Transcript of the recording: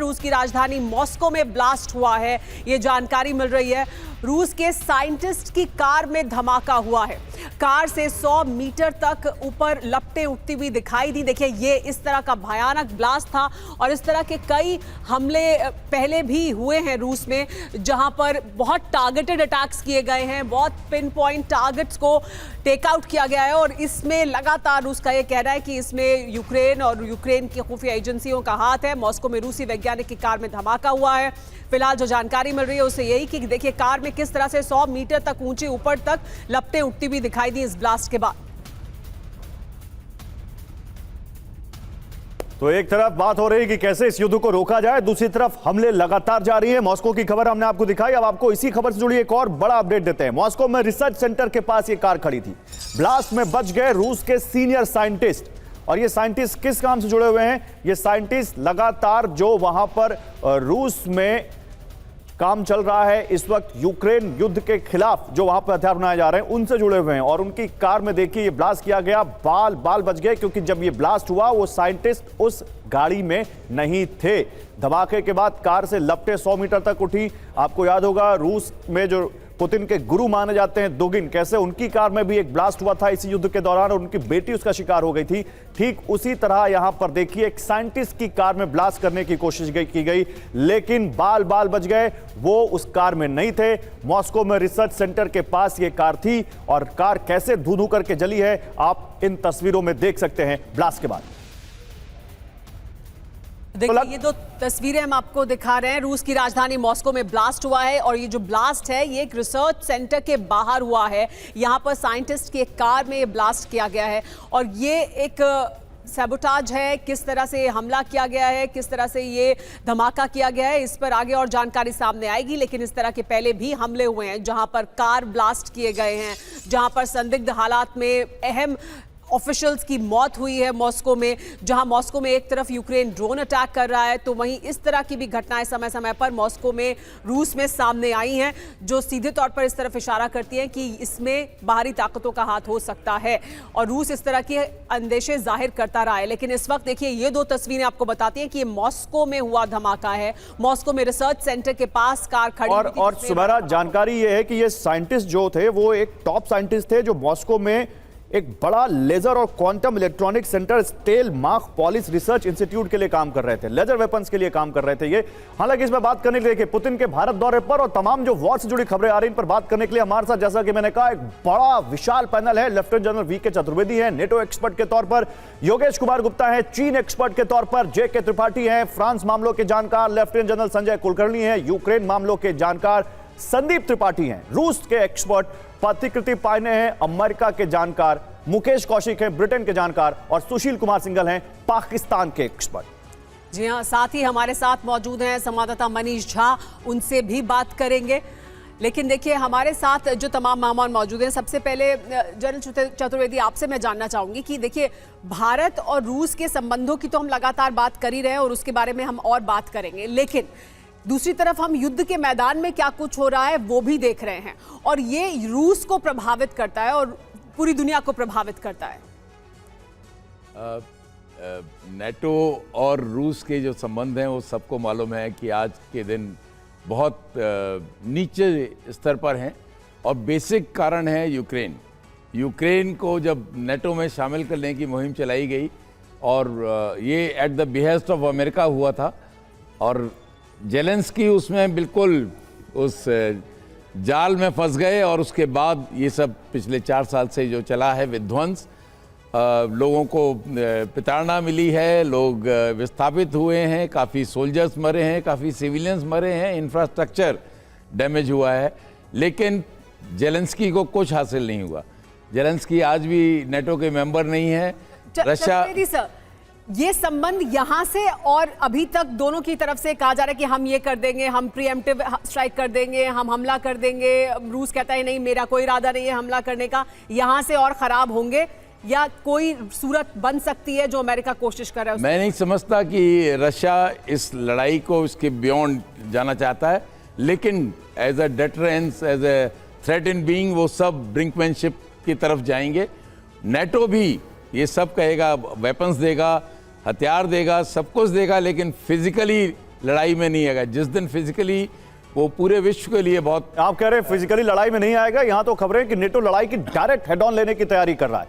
रूस की राजधानी मॉस्को में ब्लास्ट हुआ है, ये जानकारी मिल रही है। रूस के साइंटिस्ट की कार में धमाका हुआ है। कार से 100 मीटर तक ऊपर लपटें उठती हुई दिखाई दी। देखिए, ये इस तरह का भयानक ब्लास्ट था और इस तरह के कई हमले पहले भी हुए हैं रूस में, जहां पर बहुत टारगेटेड अटैक्स किए गए हैं, बहुत पिन पॉइंट टारगेट्स को टेक आउट किया गया है। और इसमें लगातार रूस का ये कहना है कि इसमें यूक्रेन और यूक्रेन की खुफिया एजेंसियों का हाथ है। मॉस्को में रूसी वैज्ञानिक की कार में धमाका हुआ है। फिलहाल जो जानकारी मिल रही है उससे यही कि देखिए कार में किस तरह से 100 मीटर तक ऊंचे ऊपर तक लपटें उठती हुई दिखाई दी इस ब्लास्ट के बाद। तो एक तरफ बात हो रही है कि कैसे इस युद्ध को रोका जाए, दूसरी तरफ हमले लगातार जारी हैं। मॉस्को की खबर हमने आपको दिखाई। अब आपको इसी खबर से जुड़ी एक और बड़ा अपडेट देते हैं। मॉस्को में रिसर्च सेंटर के पास ये कार खड़ी थी। ब्लास्ट में बच गए रूस के सीनियर साइंटिस्ट। और ये साइंटिस्ट किस काम से जुड़े हुए हैं? ये साइंटिस्ट लगातार जो वहां पर रूस में काम चल रहा है इस वक्त यूक्रेन युद्ध के खिलाफ, जो वहां पर हथियार बनाए जा रहे हैं, उनसे जुड़े हुए हैं। और उनकी कार में देखिए ये ब्लास्ट किया गया, बाल बाल बच गए, क्योंकि जब ये ब्लास्ट हुआ वो साइंटिस्ट उस गाड़ी में नहीं थे। धमाके के बाद कार से लपटें 100 मीटर तक उठी। आपको याद होगा रूस में जो पुतिन के गुरु माने जाते हैं दुगिन, कैसे उनकी कार में भी एक ब्लास्ट हुआ था इसी युद्ध के दौरान और उनकी बेटी उसका शिकार हो गई थी। ठीक उसी तरह यहां पर देखिए एक साइंटिस्ट की कार में ब्लास्ट करने की कोशिश की गई, लेकिन बाल बाल बच गए। वो उस कार में नहीं थे। मॉस्को में रिसर्च सेंटर के पास ये कार थी और कार कैसे धू धू करके जली है आप इन तस्वीरों में देख सकते हैं ब्लास्ट के बाद। देखिए, ये दो तस्वीरें हम आपको दिखा रहे हैं। रूस की राजधानी मॉस्को में ब्लास्ट हुआ है और ये जो ब्लास्ट है ये एक रिसर्च सेंटर के बाहर हुआ है। यहाँ पर साइंटिस्ट की एक कार में ये ब्लास्ट किया गया है और ये एक सैबोटाज है। किस तरह से हमला किया गया है, किस तरह से ये धमाका किया गया है, इस पर आगे और जानकारी सामने आएगी। लेकिन इस तरह के पहले भी हमले हुए हैं जहां पर कार ब्लास्ट किए गए हैं, जहां पर संदिग्ध हालात में अहम ऑफिशियल्स की मौत हुई है मॉस्को में। जहां मॉस्को में एक तरफ यूक्रेन ड्रोन अटैक कर रहा है, तो वहीं इस तरह की भी घटनाएं समय समय पर मॉस्को में रूस में सामने आई हैं, जो सीधे तौर पर इस तरफ इशारा करती हैं कि इसमें बाहरी ताकतों का हाथ हो सकता है और रूस इस तरह के अंदेशे जाहिर करता रहा है। लेकिन इस वक्त देखिए ये दो तस्वीरें आपको बताती हैं कि ये मॉस्को में हुआ धमाका है। मॉस्को में रिसर्च सेंटर के पास कार खड़ी और सुबह जानकारी ये है कि ये साइंटिस्ट जो थे वो एक टॉप साइंटिस्ट थे, जो मॉस्को में एक बड़ा लेजर और क्वांटम इलेक्ट्रॉनिक सेंटर स्टेल मार्क पॉलिस रिसर्च इंस्टीट्यूट के लिए काम कर रहे थे, लेजर वेपन्स के लिए काम कर रहे थे ये। हालांकि इसमें बात करने के लिए पुतिन के भारत दौरे पर और तमाम जो वॉर से जुड़ी खबरें आ रही इन पर बात करने के लिए हमारे साथ, जैसा कि मैंने कहा, एक बड़ा विशाल पैनल है। Lieutenant general V K. चतुर्वेदी हैं नेटो एक्सपर्ट के तौर पर, योगेश कुमार गुप्ता है चीन एक्सपर्ट के तौर पर, जे.के. त्रिपाठी हैं फ्रांस मामलों के जानकार, लेफ्टिनेंट जनरल संजय कुलकर्णी हैं यूक्रेन मामलों के जानकार, संदीप त्रिपाठी हैं रूस के एक्सपर्ट, पथिकृति पायने हैं अमेरिका के जानकार, मुकेश कौशिक हैं ब्रिटेन के जानकार और सुशील कुमार सिंघल हैं पाकिस्तान के एक्सपर्ट। जी हां, साथ ही हमारे साथ मौजूद हैं संवाददाता मनीष झा, उनसे भी बात करेंगे। लेकिन देखिए हमारे साथ जो तमाम मेहमान मौजूद हैं, सबसे पहले जनरल चतुर्वेदी आपसे मैं जानना चाहूंगी कि देखिए भारत और रूस के संबंधों की तो हम लगातार बात कर ही रहे हैं और उसके बारे में हम और बात करेंगे, लेकिन दूसरी तरफ हम युद्ध के मैदान में क्या कुछ हो रहा है वो भी देख रहे हैं और ये रूस को प्रभावित करता है और पूरी दुनिया को प्रभावित करता है। नेटो और रूस के जो संबंध हैं वो सबको मालूम है कि आज के दिन बहुत नीचे स्तर पर हैं और बेसिक कारण है यूक्रेन। यूक्रेन को जब नेटो में शामिल करने की मुहिम चलाई गई और ये at the behest of America हुआ था और जेलेंस्की उसमें बिल्कुल उस जाल में फंस गए और उसके बाद ये सब पिछले 4 साल से जो चला है विध्वंस, लोगों को प्रताड़ना मिली है, लोग विस्थापित हुए हैं, काफ़ी सोल्जर्स मरे हैं, काफ़ी सिविलियंस मरे हैं, इंफ्रास्ट्रक्चर डैमेज हुआ है, लेकिन जेलेंस्की को कुछ हासिल नहीं हुआ। जेलेंस्की आज भी नेटो के मेंबर नहीं है। रशिया ये संबंध यहां से और अभी तक दोनों की तरफ से कहा जा रहा है कि हम ये कर देंगे, हम प्रीएम्प्टिव स्ट्राइक कर देंगे, हम हमला कर देंगे। रूस कहता है नहीं, मेरा कोई इरादा नहीं है हमला करने का। यहां से और खराब होंगे या कोई सूरत बन सकती है जो अमेरिका कोशिश कर रहा है? मैं नहीं समझता कि रशिया इस लड़ाई को इसके बियॉन्ड जाना चाहता है, लेकिन as a deterrence, as a threat in being वो सब ब्रिंकमैनशिप की तरफ जाएंगे। नेटो भी ये सब कहेगा, वेपन्स देगा, हथियार देगा, सब कुछ देगा, लेकिन फिजिकली लड़ाई में नहीं आएगा। जिस दिन फिजिकली वो पूरे विश्व के लिए बहुत आप कह रहे हैं फिजिकली लड़ाई में नहीं आएगा, यहां तो खबरें कि नेटो लड़ाई की डायरेक्ट हेड ऑन लेने की तैयारी कर रहा है।